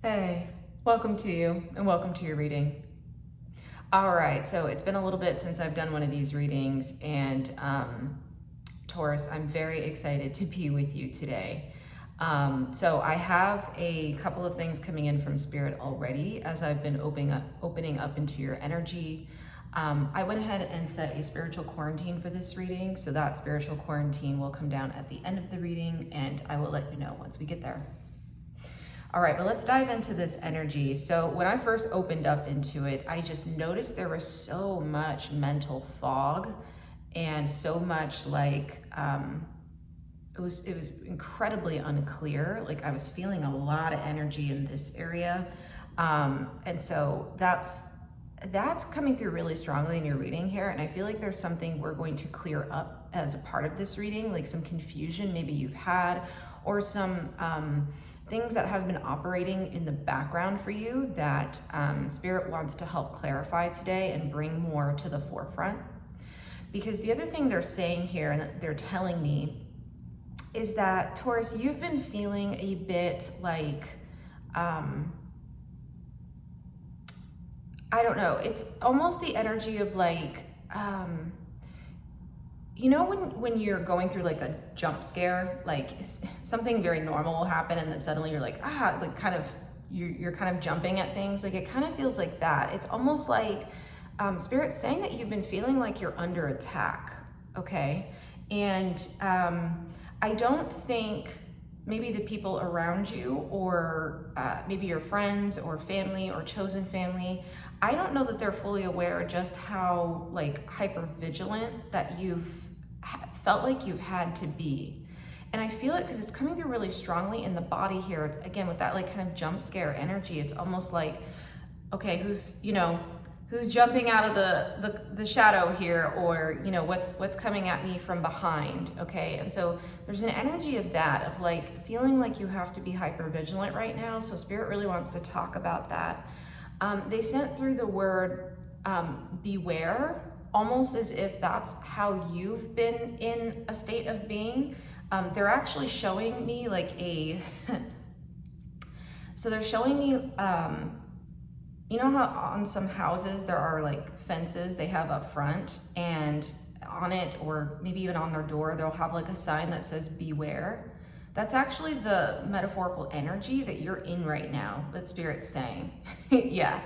Hey, welcome to you and welcome to your reading. All right, so it's been a little bit since I've done one of these readings, and Taurus, I'm very excited to be with you today. So I have a couple of things coming in from Spirit already as I've been opening up into your energy. I went ahead and set a spiritual quarantine for this reading, so that spiritual quarantine will come down at the end of the reading, and I will let you know once we get there. All right, but let's dive into this energy. So when I first opened up into it, I just noticed there was so much mental fog and so much like, it was incredibly unclear. Like I was feeling a lot of energy in this area. And so that's coming through really strongly in your reading here. And I feel like there's something we're going to clear up as a part of this reading, like some confusion maybe you've had, or some things that have been operating in the background for you that Spirit wants to help clarify today and bring more to the forefront. Because the other thing they're saying here and that they're telling me is that, Taurus, you've been feeling a bit like, I don't know, it's almost the energy of like, you know when you're going through like a jump scare, like something very normal will happen and then suddenly you're like, like kind of, you're kind of jumping at things. Like it kind of feels like that. It's almost like Spirit's saying that you've been feeling like you're under attack, okay? And I don't think maybe the people around you or maybe your friends or family or chosen family, I don't know that they're fully aware just how like hyper vigilant that you've felt like you've had to be. And I feel it because it's coming through really strongly in the body here. It's, again, with that like kind of jump scare energy, it's almost like, okay, who's jumping out of the shadow here, or what's coming at me from behind, okay? And so there's an energy of that, of like feeling like you have to be hyper vigilant right now. So Spirit really wants to talk about that. They sent through the word beware, almost as if that's how you've been in a state of being. They're actually showing me like so they're showing me, you know how on some houses there are like fences they have up front, and on it, or maybe even on their door, they'll have like a sign that says beware. That's actually the metaphorical energy that you're in right now, that Spirit's saying. Yeah,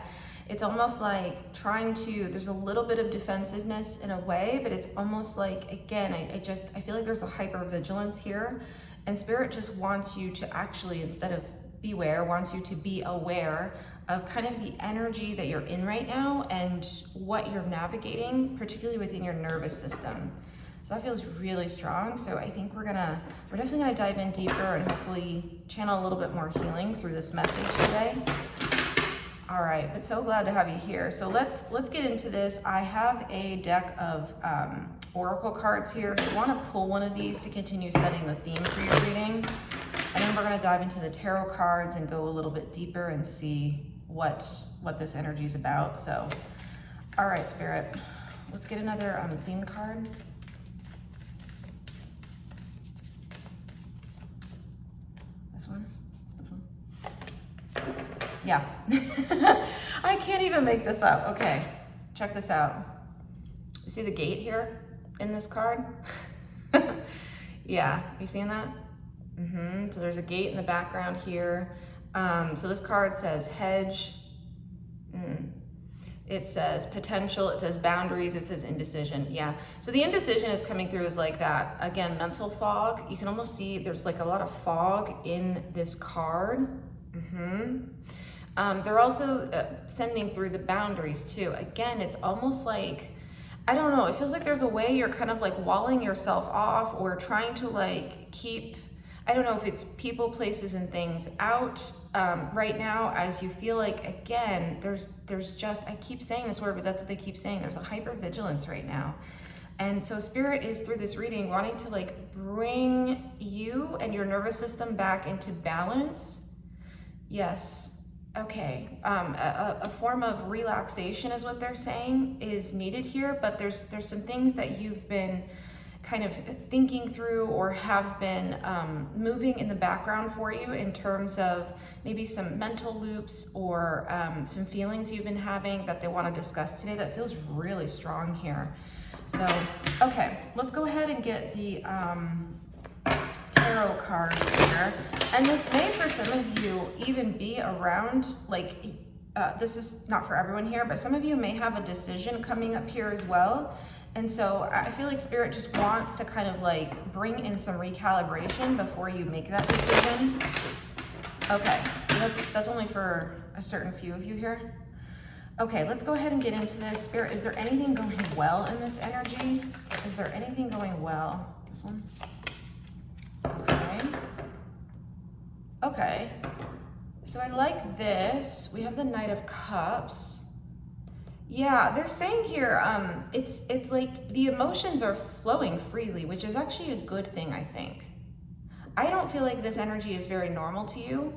it's almost like trying to, there's a little bit of defensiveness in a way, but it's almost like, again, I feel like there's a hypervigilance here, and Spirit just wants you to actually, instead of beware, wants you to be aware of kind of the energy that you're in right now and what you're navigating, particularly within your nervous system. So that feels really strong. So I think we're definitely gonna dive in deeper and hopefully channel a little bit more healing through this message today. All right, but so glad to have you here. So let's get into this. I have a deck of oracle cards here. If you want to pull one of these to continue setting the theme for your reading, and then we're going to dive into the tarot cards and go a little bit deeper and see what this energy is about. So, all right, Spirit, let's get another theme card. This one. Yeah, I can't even make this up. Okay, check this out. You see the gate here in this card? Yeah, you seeing that? So there's a gate in the background here. So this card says hedge. It says potential, it says boundaries, it says indecision. Yeah, so the indecision is coming through as like that. Again, mental fog. You can almost see there's like a lot of fog in this card. They're also sending through the boundaries too. Again, it's almost like, I don't know, it feels like there's a way you're kind of like walling yourself off or trying to like keep, I don't know if it's people, places, and things out right now, as you feel like, again, there's just, I keep saying this word, but that's what they keep saying, there's a hypervigilance right now. And so Spirit is, through this reading, wanting to like bring you and your nervous system back into balance. Yes. Okay, a form of relaxation is what they're saying is needed here, but there's some things that you've been kind of thinking through or have been moving in the background for you in terms of maybe some mental loops or some feelings you've been having that they want to discuss today. That feels really strong here. So, okay, let's go ahead and get the tarot cards here. And this may, for some of you, even be around, like, this is not for everyone here, but some of you may have a decision coming up here as well. And so I feel like Spirit just wants to kind of like bring in some recalibration before you make that decision. Okay, that's only for a certain few of you here. Okay, let's go ahead and get into this. Spirit, is there anything going well in this energy? Is there anything going well? This one? Okay. Okay. So I like this. We have the Knight of Cups. Yeah, they're saying here, it's like the emotions are flowing freely, which is actually a good thing, I think. I don't feel like this energy is very normal to you,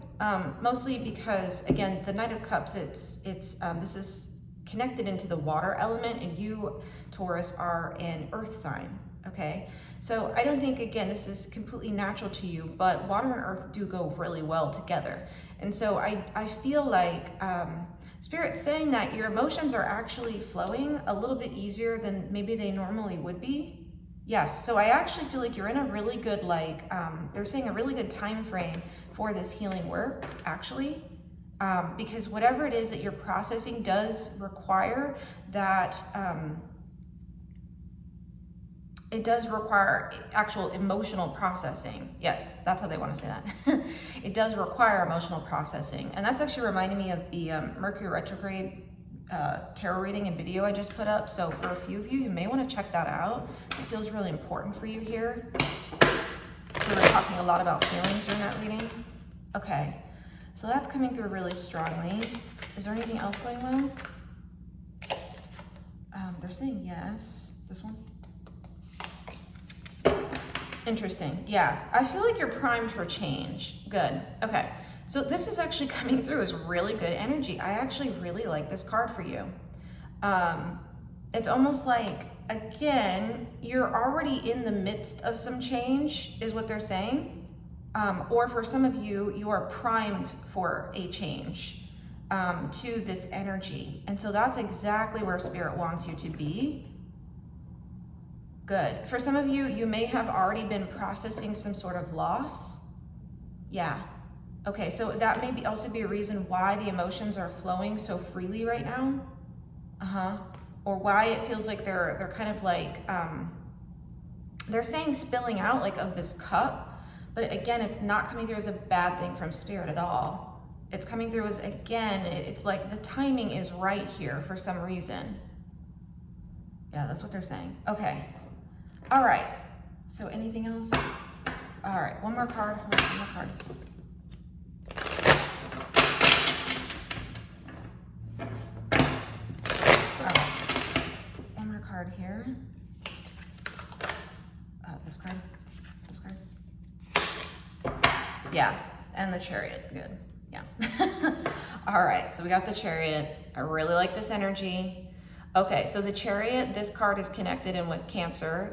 mostly because, again, the Knight of Cups, this is connected into the water element, and you, Taurus, are an earth sign, okay? So I don't think, again, this is completely natural to you, but water and earth do go really well together. And so I feel like Spirit's saying that your emotions are actually flowing a little bit easier than maybe they normally would be. Yes, so I actually feel like you're in a really good, like, they're saying a really good time frame for this healing work, actually, because whatever it is that you're processing does require that, it does require actual emotional processing. Yes, that's how they want to say that. It does require emotional processing. And that's actually reminding me of the Mercury retrograde tarot reading and video I just put up. So for a few of you, you may want to check that out. It feels really important for you here. We were talking a lot about feelings during that reading. Okay, so that's coming through really strongly. Is there anything else going well? They're saying yes. This one? Interesting. Yeah, I feel like you're primed for change. Good. Okay. So this is actually coming through as really good energy. I actually really like this card for you. It's almost like, again, you're already in the midst of some change, is what they're saying. Or for some of you, you are primed for a change to this energy. And so that's exactly where Spirit wants you to be. Good. For some of you, you may have already been processing some sort of loss. Yeah. Okay, so that may also be a reason why the emotions are flowing so freely right now. Or why it feels like they're kind of like, they're saying spilling out like of this cup, but again, it's not coming through as a bad thing from Spirit at all. It's coming through as, again, it's like the timing is right here for some reason. Yeah, that's what they're saying. Okay. All right, so anything else? All right, one more card. Hold on, one more card. All right, one more card here. This card. Yeah, and the Chariot. Good. Yeah. All right, so we got the Chariot. I really like this energy. Okay, so the Chariot, this card is connected in with Cancer,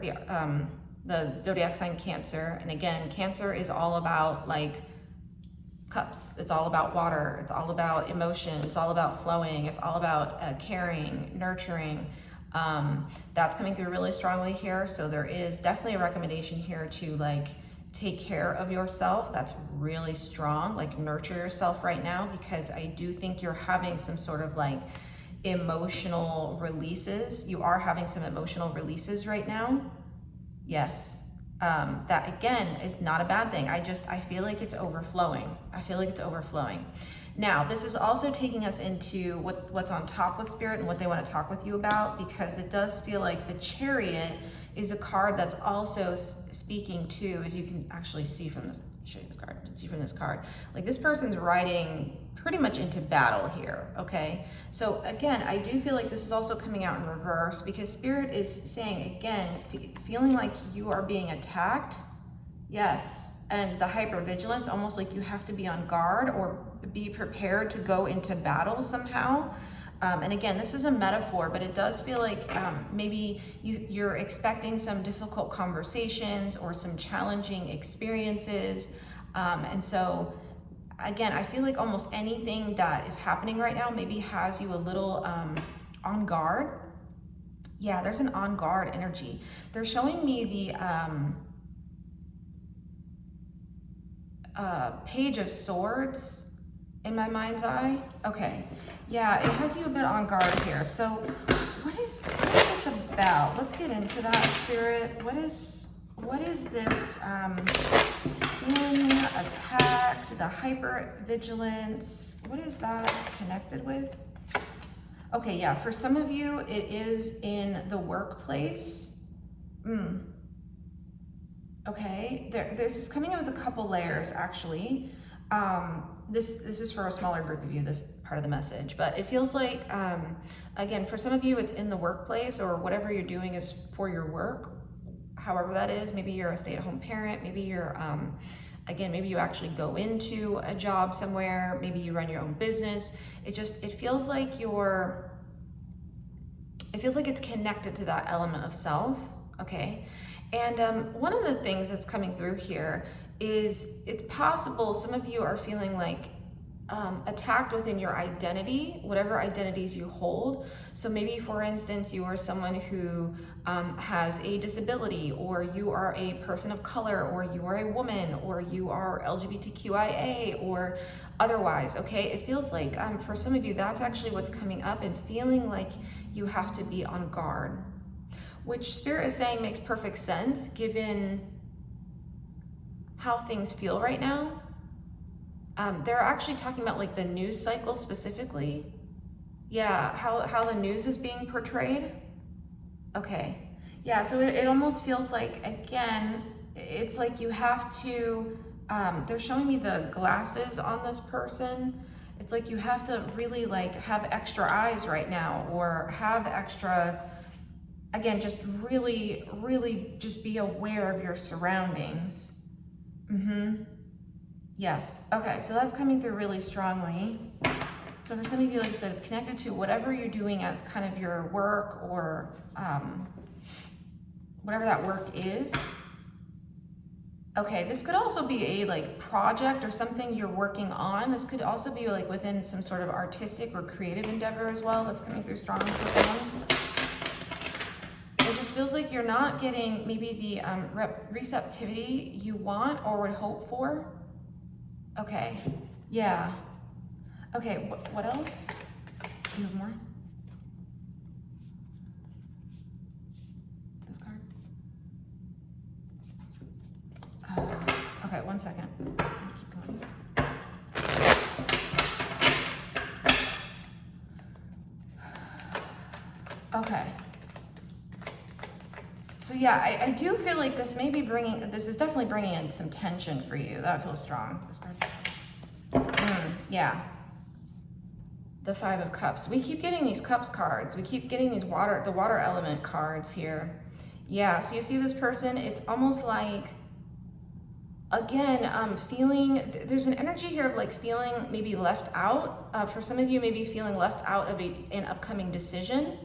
the zodiac sign Cancer. And again, Cancer is all about like cups. It's all about water. It's all about emotion. It's all about flowing. It's all about caring, nurturing. That's coming through really strongly here. So there is definitely a recommendation here to like take care of yourself. That's really strong. Like nurture yourself right now, because I do think you're having some sort of like emotional releases. You are having some emotional releases right now. Yes. That again is not a bad thing. I feel like it's overflowing. I feel like it's overflowing. Now, this is also taking us into what's on top with Spirit and what they want to talk with you about, because it does feel like the Chariot is a card that's also speaking to, as you can actually see from this, show you this card, see from this card, like this person's riding pretty much into battle here, okay? So again, I do feel like this is also coming out in reverse, because Spirit is saying, again, feeling like you are being attacked. Yes, and the hypervigilance, almost like you have to be on guard or be prepared to go into battle somehow. And again, this is a metaphor, but it does feel like maybe you're expecting some difficult conversations or some challenging experiences. And so again, I feel like almost anything that is happening right now maybe has you a little on guard. Yeah, there's an on guard energy. They're showing me the Page of Swords in my mind's eye. Okay, yeah, it has you a bit on guard here. So what is this about? Let's get into that, Spirit. What is this feeling attacked, the hypervigilance? What is that connected with? Okay, yeah, for some of you, it is in the workplace. Okay, this is coming in with a couple layers, actually. This is for a smaller group of you, this part of the message, but it feels like, again, for some of you, it's in the workplace, or whatever you're doing is for your work, however that is. Maybe you're a stay-at-home parent, maybe you're, again, maybe you actually go into a job somewhere, maybe you run your own business. It feels like it's connected to that element of self, okay? And one of the things that's coming through here is it's possible some of you are feeling like attacked within your identity, whatever identities you hold. So maybe, for instance, you are someone who has a disability, or you are a person of color, or you are a woman, or you are LGBTQIA, or otherwise, okay? It feels like for some of you, that's actually what's coming up, and feeling like you have to be on guard, which Spirit is saying makes perfect sense given how things feel right now. They're actually talking about like the news cycle specifically. Yeah, how the news is being portrayed. Okay, yeah, so it almost feels like, again, it's like you have to, they're showing me the glasses on this person. It's like you have to really like have extra eyes right now, or have extra, again, just really, really just be aware of your surroundings. Yes, okay, so that's coming through really strongly. So for some of you, like I said, it's connected to whatever you're doing as kind of your work, or whatever that work is. Okay, this could also be a like project or something you're working on. This could also be like within some sort of artistic or creative endeavor as well. That's coming through strong for someone. It just feels like you're not getting maybe the receptivity you want or would hope for. Okay, yeah. Okay, what else? Do you have more? This card? Okay, 1 second. Keep going. Okay. So yeah, I do feel like this may be this is definitely bringing in some tension for you. That feels strong. This card. Yeah. The Five of Cups. We keep getting these Cups cards. We keep getting these the water element cards here. Yeah, so you see this person, it's almost like, again, feeling, there's an energy here of like feeling maybe left out. For some of you, maybe feeling left out of an upcoming decision.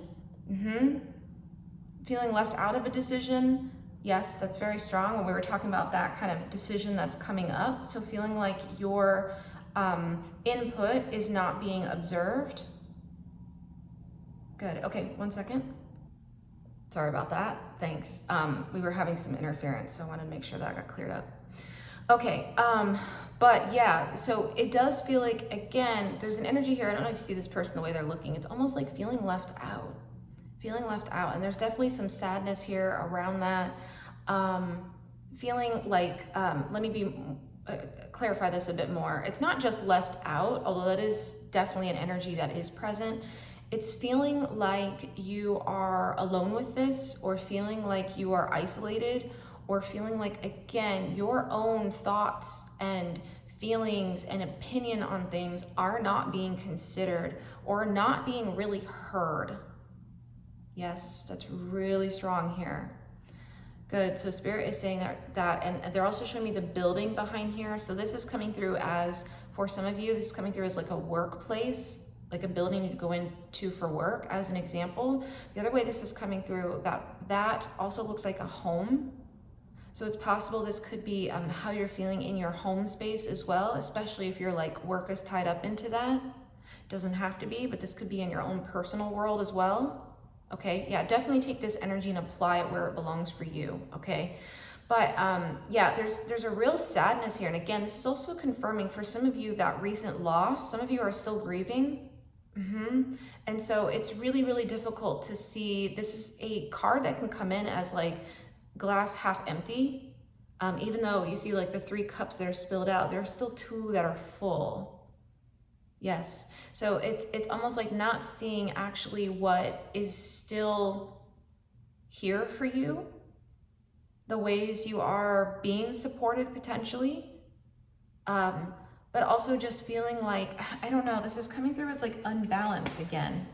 Feeling left out of a decision. Yes, that's very strong when we were talking about that kind of decision that's coming up. So feeling like your input is not being observed. Good, okay, 1 second. Sorry about that, thanks. We were having some interference, so I wanted to make sure that got cleared up. Okay, but yeah, so it does feel like, again, there's an energy here. I don't know if you see this person, the way they're looking. It's almost like feeling left out. Feeling left out, and there's definitely some sadness here around that. Feeling like, let me clarify this a bit more. It's not just left out, although that is definitely an energy that is present. It's feeling like you are alone with this, or feeling like you are isolated, or feeling like, again, your own thoughts and feelings and opinion on things are not being considered, or not being really heard. Yes, that's really strong here. Good, so Spirit is saying that, and they're also showing me the building behind here. So this is coming through as, for some of you, this is coming through as like a workplace, like a building you go into for work as an example. The other way this is coming through, that also looks like a home. So it's possible this could be how you're feeling in your home space as well, especially if your like work is tied up into that. Doesn't have to be, but this could be in your own personal world as well. Okay, yeah, definitely take this energy and apply it where it belongs for you, okay? But yeah, there's a real sadness here. And again, this is also confirming for some of you that recent loss. Some of you are still grieving. And so it's really, really difficult to see. This is a card that can come in as like glass half empty. Even though you see like the 3 cups that are spilled out, there are still 2 that are full. Yes, so it's almost like not seeing actually what is still here for you, the ways you are being supported potentially, but also just feeling like, I don't know, this is coming through as like unbalanced again.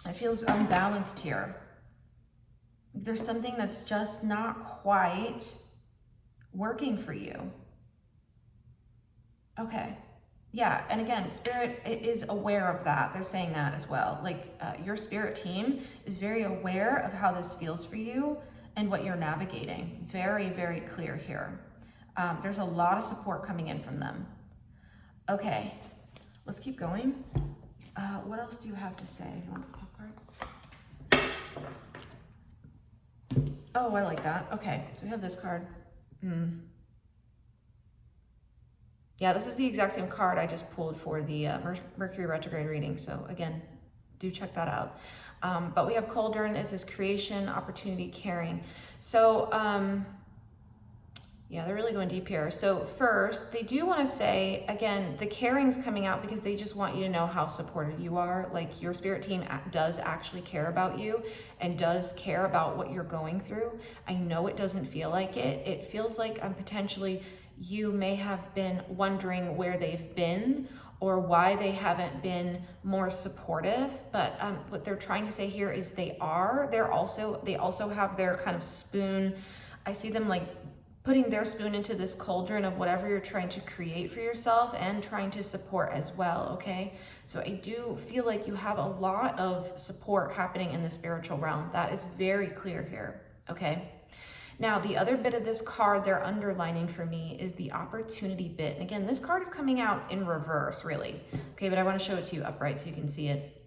It feels unbalanced here. There's something that's just not quite working for you. Okay. Yeah, and again, Spirit is aware of that. They're saying that as well. Like your Spirit team is very aware of how this feels for you and what you're navigating. Very, very clear here. There's a lot of support coming in from them. Okay, let's keep going. What else do you have to say? You want this top card? Oh, I like that. Okay, so we have this card. Yeah, this is the exact same card I just pulled for the Mercury retrograde reading. So again, do check that out. But we have Cauldron. It says creation, opportunity, caring. So yeah, they're really going deep here. So first, they do want to say, again, the caring's coming out because they just want you to know how supported you are. Like your Spirit team does actually care about you and does care about what you're going through. I know it doesn't feel like it. It feels like potentially you may have been wondering where they've been or why they haven't been more supportive. But what they're trying to say here is they also have their kind of spoon. I see them like putting their spoon into this cauldron of whatever you're trying to create for yourself and trying to support as well, okay? So I do feel like you have a lot of support happening in the spiritual realm. That is very clear here, okay? Now, the other bit of this card they're underlining for me is the opportunity bit. And again, this card is coming out in reverse, really. Okay, but I want to show it to you upright so you can see it.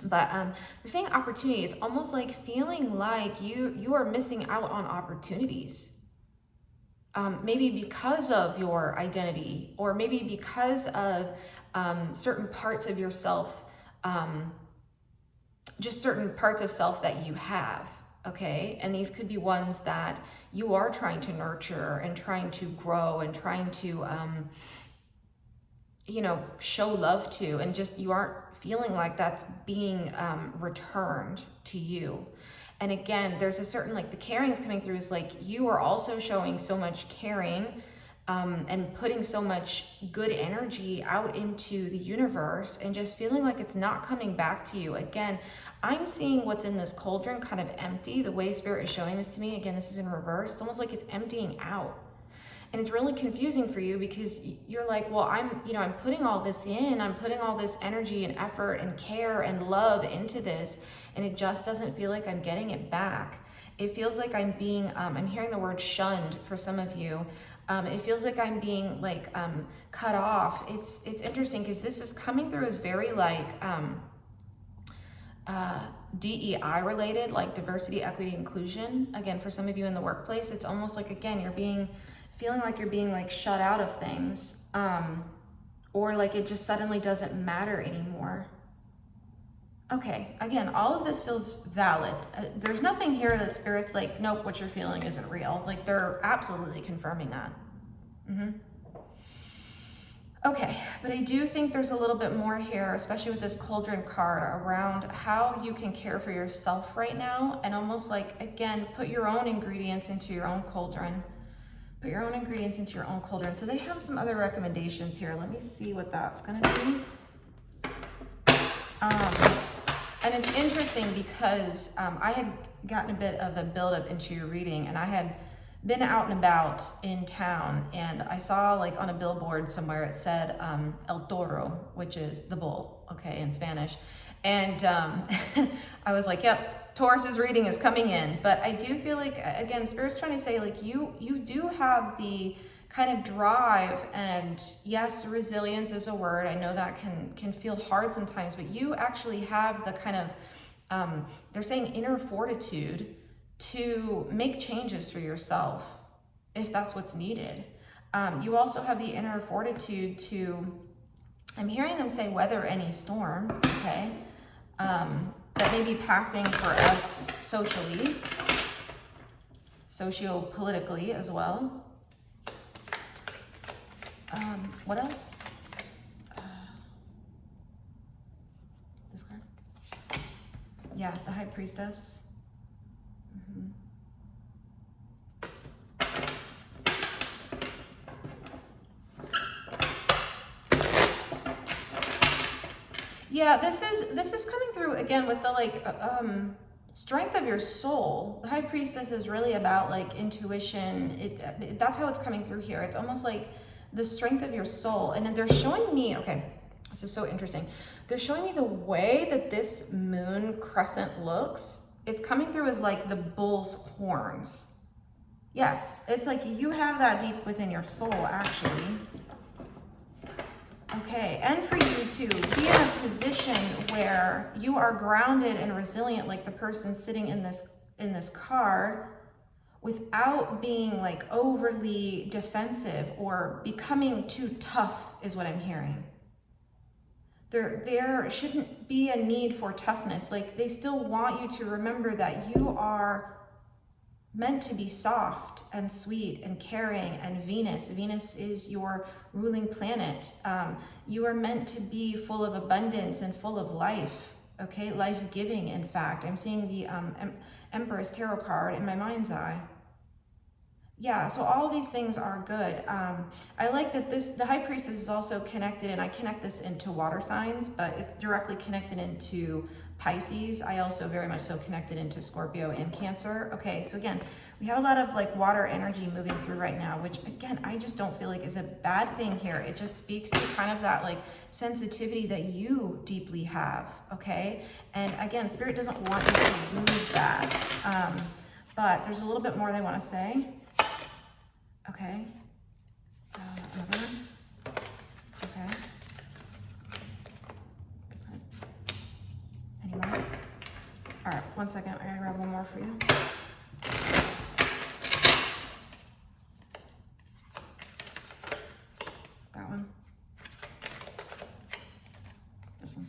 But they're saying opportunity. It's almost like feeling like you are missing out on opportunities. Maybe because of your identity, or maybe because of certain parts of yourself, just certain parts of self that you have. Okay, and these could be ones that you are trying to nurture and trying to grow and trying to, you know, show love to, and just you aren't feeling like that's being returned to you. And again, there's a certain, like the caring is coming through is like you are also showing so much caring and putting so much good energy out into the universe and just feeling like it's not coming back to you. Again, I'm seeing what's in this cauldron kind of empty. The way Spirit is showing this to me, again, this is in reverse. It's almost like it's emptying out. And it's really confusing for you because you're like, well, I'm putting all this in, I'm putting all this energy and effort and care and love into this, and it just doesn't feel like I'm getting it back. It feels like I'm being, I'm hearing the word shunned for some of you. It feels like I'm being like cut off. It's interesting because this is coming through as very like DEI related, like diversity, equity, inclusion. Again, for some of you in the workplace, it's almost like, again, you're feeling like you're being like shut out of things, or like it just suddenly doesn't matter anymore. Okay, again, all of this feels valid. There's nothing here that Spirit's like, nope, what you're feeling isn't real. Like they're absolutely confirming that. Okay, but I do think there's a little bit more here, especially with this cauldron card, around how you can care for yourself right now and almost like, again, put your own ingredients into your own cauldron. Put your own ingredients into your own cauldron. So they have some other recommendations here. Let me see what that's gonna be. And it's interesting because I had gotten a bit of a buildup into your reading, and I had been out and about in town, and I saw like on a billboard somewhere it said El Toro, which is the bull, okay, in Spanish. And I was like, yep, Taurus's reading is coming in. But I do feel like, again, Spirit's trying to say, like, you do have the kind of drive, and yes, resilience is a word. I know that can feel hard sometimes, but you actually have the kind of, they're saying inner fortitude to make changes for yourself if that's what's needed. You also have the inner fortitude to, I'm hearing them say, weather any storm, okay? That may be passing for us socially, socio-politically as well. What else? This card? Yeah, the High Priestess. Yeah, this is coming through again with the like strength of your soul. The High Priestess is really about like intuition. That's how it's coming through here. It's almost like the strength of your soul. And then they're showing me, okay, this is so interesting. They're showing me the way that this moon crescent looks. It's coming through as like the bull's horns. Yes, it's like you have that deep within your soul, actually. Okay, and for you to be in a position where you are grounded and resilient, like the person sitting in this card, without being like overly defensive or becoming too tough, is what I'm hearing. There shouldn't be a need for toughness. Like, they still want you to remember that you are meant to be soft and sweet and caring, and Venus is your ruling planet. You are meant to be full of abundance and full of life, okay? Life-giving, in fact. I'm seeing the Empress Tarot card in my mind's eye. Yeah, so all of these things are good. I like that the High Priestess is also connected, and I connect this into water signs, but it's directly connected into Pisces. I also very much so connected into Scorpio and Cancer. Okay, so again, we have a lot of like water energy moving through right now, which again, I just don't feel like is a bad thing here. It just speaks to kind of that like sensitivity that you deeply have, okay? And again, Spirit doesn't want you to lose that. But there's a little bit more they want to say. Okay. Another one. Okay. This one. Any more? All right, 1 second. I gotta grab one more for you. That one. This one.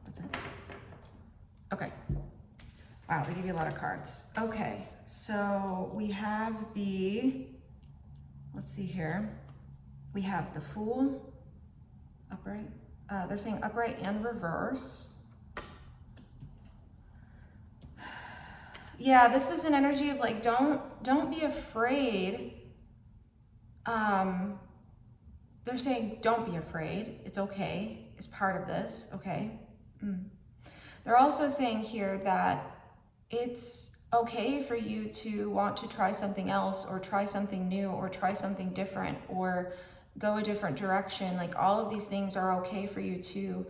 That's it. Okay. Wow, they give you a lot of cards. Okay, so we have let's see here. We have the Fool, upright. They're saying upright and reverse. Yeah, this is an energy of like, don't be afraid. They're saying don't be afraid. It's okay. It's part of this, okay? They're also saying here that it's okay for you to want to try something else, or try something new, or try something different, or go a different direction. Like, all of these things are okay for you too.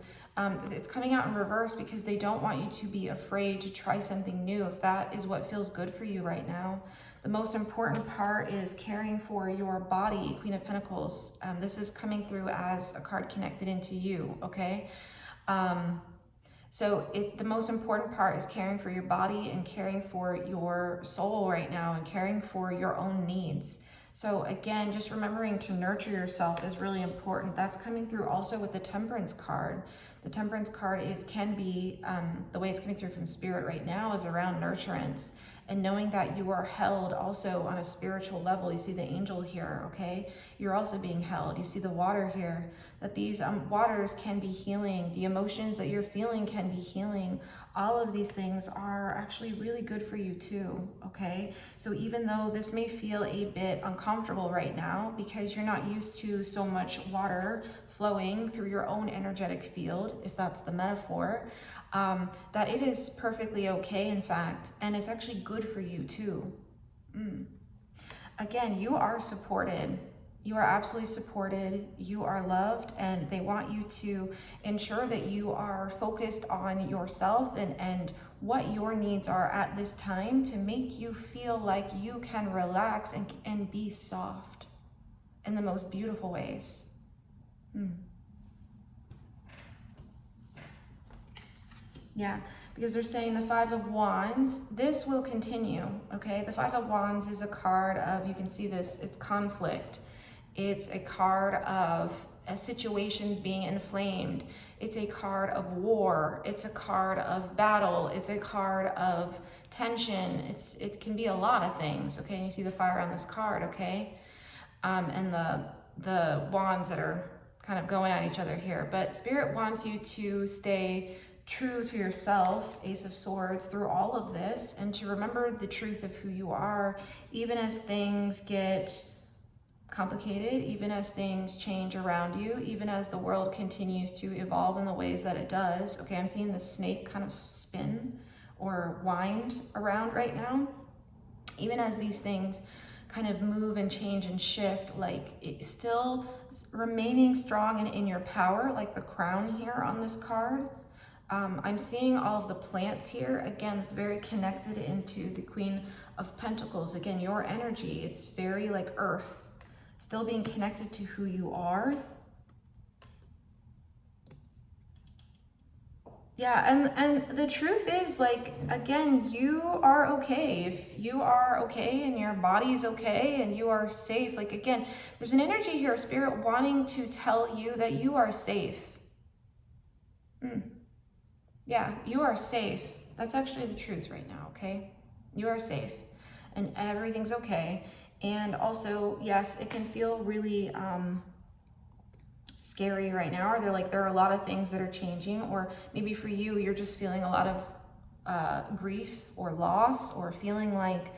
It's coming out in reverse because they don't want you to be afraid to try something new if that is what feels good for you right now. The most important part is caring for your body, Queen of Pentacles. This is coming through as a card connected into you, okay? So the most important part is caring for your body and caring for your soul right now, and caring for your own needs. So again, just remembering to nurture yourself is really important. That's coming through also with the Temperance card. The Temperance card can be, the way it's coming through from Spirit right now is around nurturance, and knowing that you are held also on a spiritual level. You see the angel here, okay? You're also being held. You see the water here, that these waters can be healing. The emotions that you're feeling can be healing. All of these things are actually really good for you too, okay? So even though this may feel a bit uncomfortable right now because you're not used to so much water flowing through your own energetic field, if that's the metaphor, that it is perfectly okay, in fact, and it's actually good for you too, Again, you are supported. You are absolutely supported. You are loved, and they want you to ensure that you are focused on yourself and what your needs are at this time to make you feel like you can relax and be soft in the most beautiful ways. Yeah, because they're saying the Five of Wands, this will continue, okay? The Five of Wands is a card of, you can see this, it's conflict. It's a card of situations being inflamed. It's a card of war. It's a card of battle. It's a card of tension. It can be a lot of things, okay? And you see the fire on this card, okay? And the wands that are kind of going at each other here. But Spirit wants you to stay true to yourself, Ace of Swords, through all of this, and to remember the truth of who you are, even as things get complicated, even as things change around you, even as the world continues to evolve in the ways that it does. Okay, I'm seeing the snake kind of spin or wind around right now. Even as these things kind of move and change and shift, like it's still remaining strong and in your power, like the crown here on this card. I'm seeing all of the plants here. Again, it's very connected into the Queen of Pentacles. Again, your energy, it's very like earth, still being connected to who you are. Yeah, and the truth is, like, again, you are okay. If you are okay and your body is okay and you are safe, like, again, there's an energy here, Spirit wanting to tell you that you are safe. Yeah, you are safe. That's actually the truth right now, okay? You are safe and everything's okay. And also, yes, it can feel really scary right now, or there are a lot of things that are changing, or maybe for you, you're just feeling a lot of grief or loss, or feeling like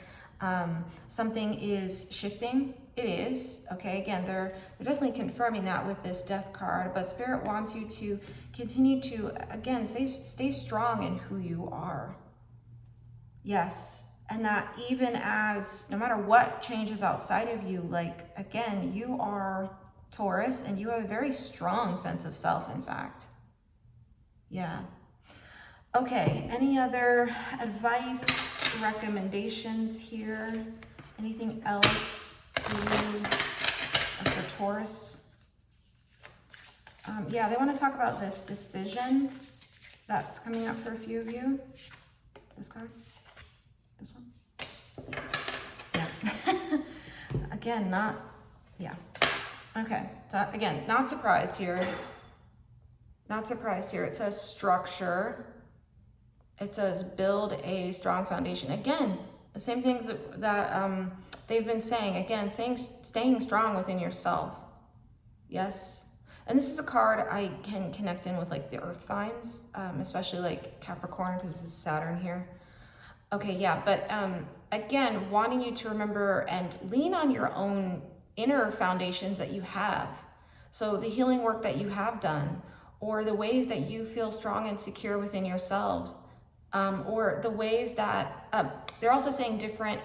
something is shifting. It is, okay? Again, they're definitely confirming that with this Death card, but Spirit wants you to continue to, again, stay strong in who you are. Yes, and that even as, no matter what changes outside of you, like, again, you are Taurus, and you have a very strong sense of self, in fact. Yeah. Okay, any other advice, recommendations here? Anything else for you, or for Taurus? Yeah, they want to talk about this decision that's coming up for a few of you. This card? This one? Yeah. Again, yeah. Okay, so again, not surprised here. Not surprised here. It says structure. It says build a strong foundation. Again, the same things that they've been saying. Again, staying strong within yourself. Yes. And this is a card I can connect in with like the earth signs, especially like Capricorn, because this is Saturn here. Okay, yeah, but again, wanting you to remember and lean on your own inner foundations that you have. So the healing work that you have done, or the ways that you feel strong and secure within yourselves, or the ways that, they're also saying different,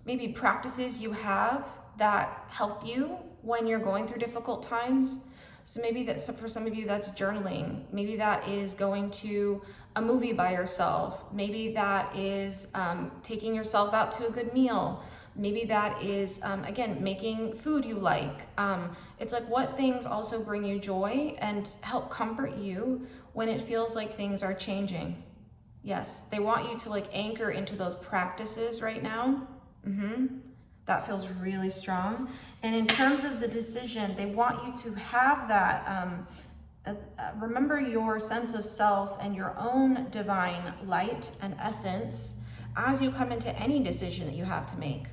maybe practices you have that help you when you're going through difficult times. So maybe that, for some of you, that's journaling. Maybe that is going to a movie by yourself. Maybe that is taking yourself out to a good meal. Maybe that is, again, making food you like. It's like, what things also bring you joy and help comfort you when it feels like things are changing. Yes, they want you to like anchor into those practices right now. That feels really strong. And in terms of the decision, they want you to have that, remember your sense of self and your own divine light and essence as you come into any decision that you have to make.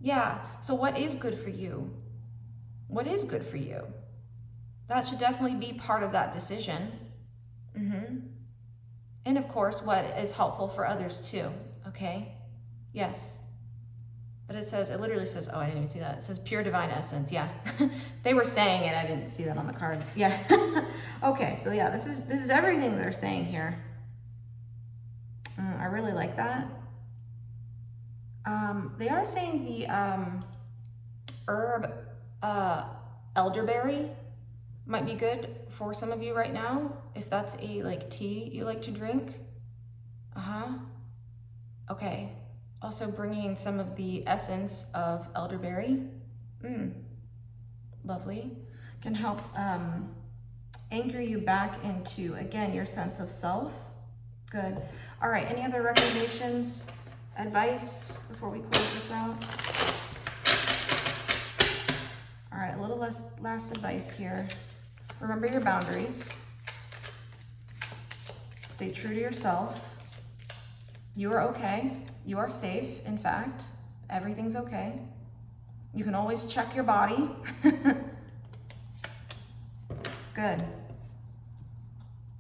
Yeah, so what is good for you? What is good for you? That should definitely be part of that decision. And of course, what is helpful for others too, okay? Yes. But it says, it literally says, oh, I didn't even see that. It says pure divine essence, yeah. They were saying it, I didn't see that on the card. Yeah. Okay, so yeah, this is everything they're saying here. I really like that. They are saying the herb elderberry might be good for some of you right now, if that's a like tea you like to drink. Okay. Also bringing some of the essence of elderberry. Lovely. Can help anchor you back into, again, your sense of self. Good. All right, any other recommendations, advice before we close this out? All right, a little last advice here. Remember your boundaries. Stay true to yourself. You are okay. You are safe, in fact. Everything's okay. You can always check your body. Good.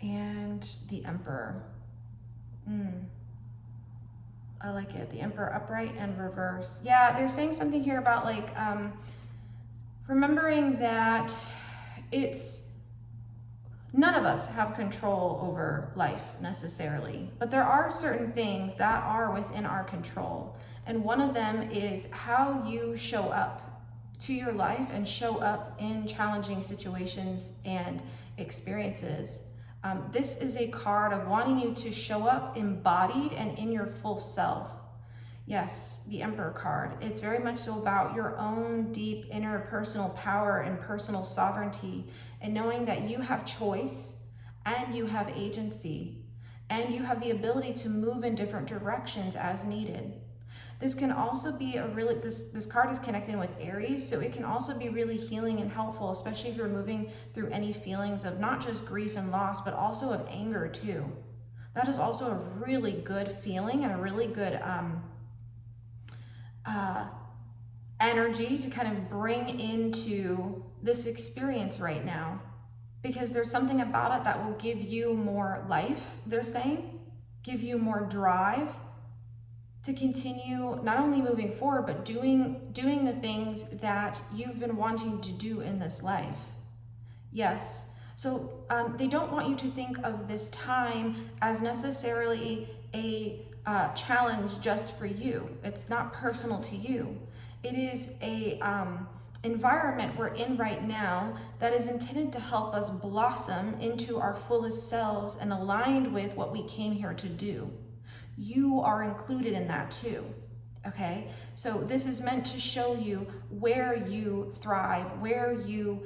And the Emperor. I like it. The Emperor upright and reverse. Yeah, they're saying something here about like remembering that none of us have control over life necessarily, but there are certain things that are within our control. And one of them is how you show up to your life and show up in challenging situations and experiences. This is a card of wanting you to show up embodied and in your full self. Yes, the Emperor card. It's very much so about your own deep inner personal power and personal sovereignty, and knowing that you have choice and you have agency and you have the ability to move in different directions as needed. This can also be this card is connected with Aries, so it can also be really healing and helpful, especially if you're moving through any feelings of not just grief and loss, but also of anger too. That is also a really good feeling and a really good energy to kind of bring into this experience right now, because there's something about it that will give you more life, they're saying, give you more drive to continue not only moving forward, but doing the things that you've been wanting to do in this life. Yes. So they don't want you to think of this time as necessarily a challenge just for you. It's not personal to you. It is a environment we're in right now that is intended to help us blossom into our fullest selves and aligned with what we came here to do. You are included in that too, okay? So this is meant to show you where you thrive, where you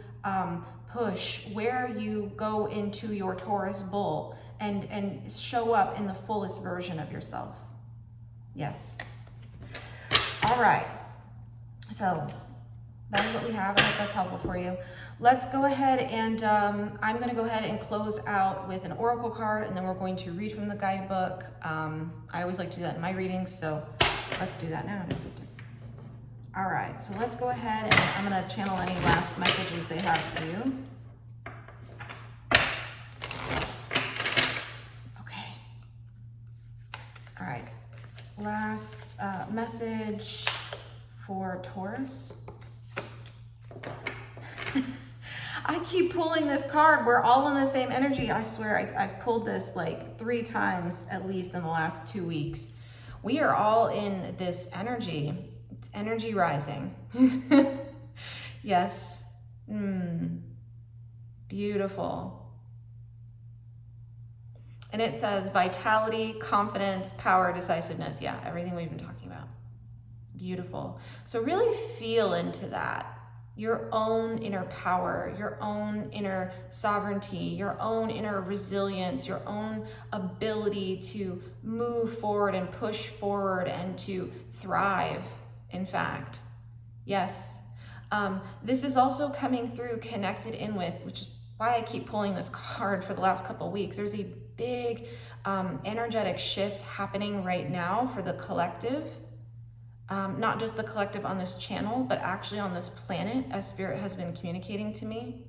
push, where you go into your Taurus bull and show up in the fullest version of yourself. Yes. All right. So that is what we have. I hope that's helpful for you. Let's go ahead and I'm going to go ahead and close out with an oracle card, and then we're going to read from the guidebook. I always like to do that in my readings, so let's do that now. All right, so let's go ahead and I'm going to channel any last messages they have for you. Okay. All right. Last message for Taurus. I keep pulling this card. We're all in the same energy. I swear I've pulled this like 3 times at least in the last 2 weeks. We are all in this energy. It's energy rising. Yes. Beautiful. And it says vitality, confidence, power, decisiveness. Yeah, everything we've been talking about. Beautiful. So really feel into that. Your own inner power, your own inner sovereignty, your own inner resilience, your own ability to move forward and push forward and to thrive, in fact. Yes. This is also coming through connected in with, which is why I keep pulling this card for the last couple of weeks. There's a big energetic shift happening right now for the collective. Not just the collective on this channel, but actually on this planet, as Spirit has been communicating to me.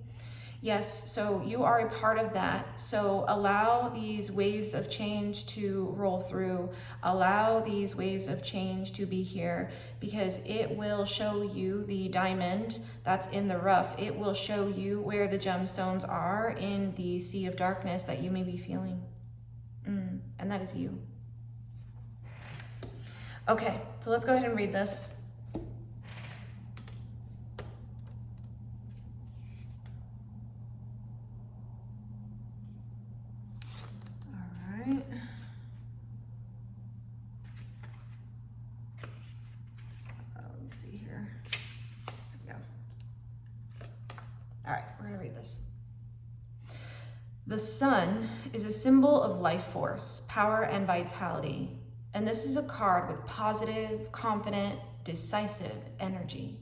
Yes, so you are a part of that. So allow these waves of change to roll through. Allow these waves of change to be here, because it will show you the diamond that's in the rough. It will show you where the gemstones are in the sea of darkness that you may be feeling. And that is you. Okay, so let's go ahead and read this. All right. Let me see here. There we go. All right, we're gonna read this. The sun is a symbol of life force, power, and vitality. And this is a card with positive, confident, decisive energy.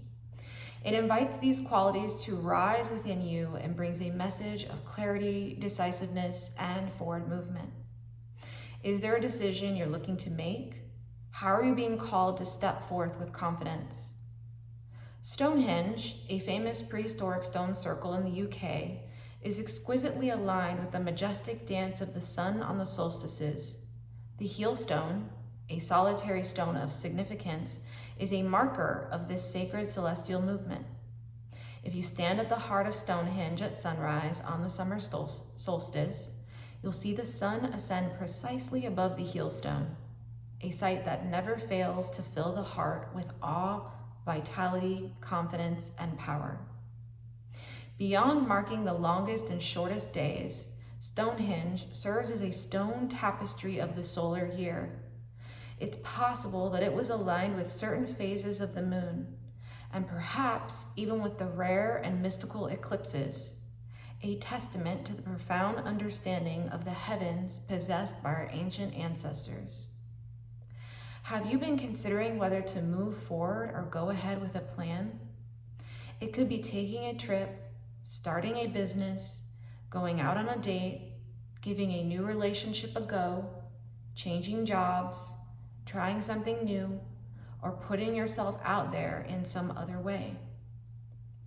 It invites these qualities to rise within you and brings a message of clarity, decisiveness, and forward movement. Is there a decision you're looking to make? How are you being called to step forth with confidence? Stonehenge, a famous prehistoric stone circle in the UK, is exquisitely aligned with the majestic dance of the sun on the solstices. The heel stone, a solitary stone of significance, is a marker of this sacred celestial movement. If you stand at the heart of Stonehenge at sunrise on the summer solstice, you'll see the sun ascend precisely above the heel stone, a sight that never fails to fill the heart with awe, vitality, confidence, and power. Beyond marking the longest and shortest days, Stonehenge serves as a stone tapestry of the solar year. It's possible that it was aligned with certain phases of the moon, and perhaps even with the rare and mystical eclipses, a testament to the profound understanding of the heavens possessed by our ancient ancestors. Have you been considering whether to move forward or go ahead with a plan? It could be taking a trip, starting a business, going out on a date, giving a new relationship a go, changing jobs, trying something new, or putting yourself out there in some other way.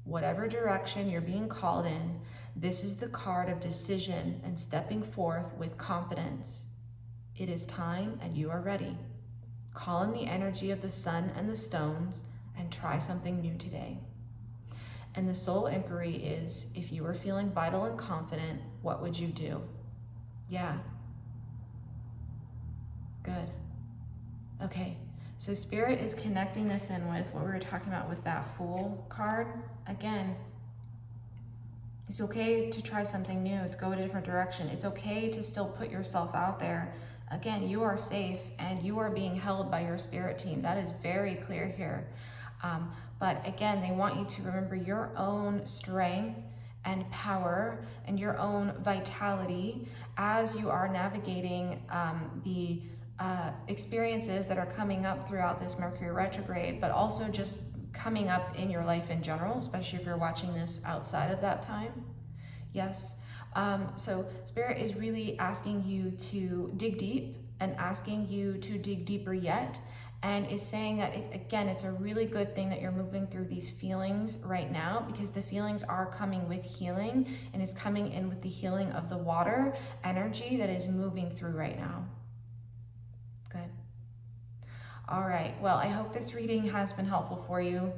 Whatever direction you're being called in, this is the card of decision and stepping forth with confidence. It is time and you are ready. Call in the energy of the sun and the stones and try something new today. And the soul inquiry is, if you were feeling vital and confident, what would you do? Yeah. Good. Okay, so Spirit is connecting this in with what we were talking about with that Fool card. Again, it's okay to try something new, to go a different direction. It's okay to still put yourself out there. Again, you are safe and you are being held by your spirit team. That is very clear here. But again, they want you to remember your own strength and power and your own vitality as you are navigating the experiences that are coming up throughout this Mercury retrograde, but also just coming up in your life in general, especially if you're watching this outside of that time. Yes. So Spirit is really asking you to dig deep and asking you to dig deeper yet, and is saying that, again, it's a really good thing that you're moving through these feelings right now, because the feelings are coming with healing, and it's coming in with the healing of the water energy that is moving through right now. Good. All right, well, I hope this reading has been helpful for you.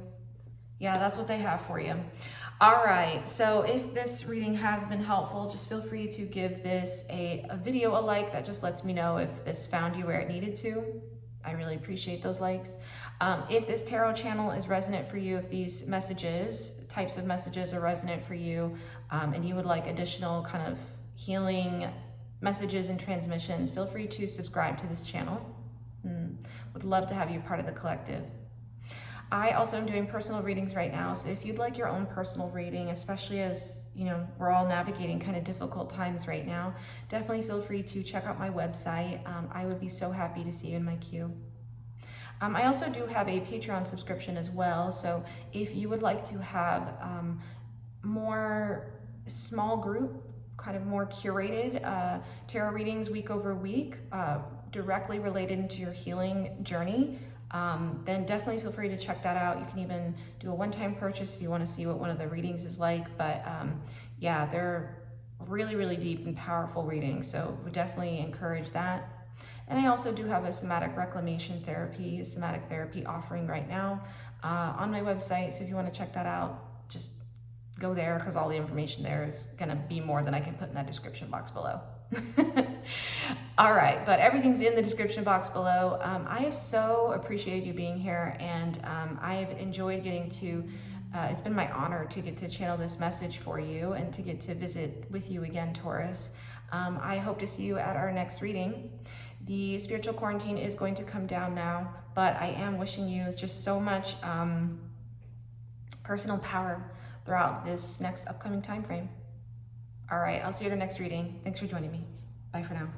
Yeah, that's what they have for you. All right, so if this reading has been helpful, just feel free to give this a video a like. That just lets me know if this found you where it needed to. I really appreciate those likes. If this tarot channel is resonant for you, if these messages, types of messages are resonant for you, and you would like additional kind of healing messages and transmissions, feel free to subscribe to this channel. Would love to have you part of the collective. I also am doing personal readings right now, so if you'd like your own personal reading, especially as we're all navigating kind of difficult times right now, definitely feel free to check out my website. I would be so happy to see you in my queue. I also do have a Patreon subscription as well, so if you would like to have more small group, kind of more curated tarot readings week over week, directly related to your healing journey, then definitely feel free to check that out. You can even do a one-time purchase if you want to see what one of the readings is like. But yeah, they're really, really deep and powerful readings, so we definitely encourage that. And I also do have a somatic reclamation therapy, a somatic therapy offering right now on my website. So if you want to check that out, just go there, because all the information there is going to be more than I can put in that description box below. All right, but everything's in the description box below. I have so appreciated you being here, and I have enjoyed getting to, it's been my honor to get to channel this message for you and to get to visit with you again, Taurus. I hope to see you at our next reading. The spiritual quarantine is going to come down now, but I am wishing you just so much personal power throughout this next upcoming time frame. All right, I'll see you at our next reading. Thanks for joining me. Bye for now.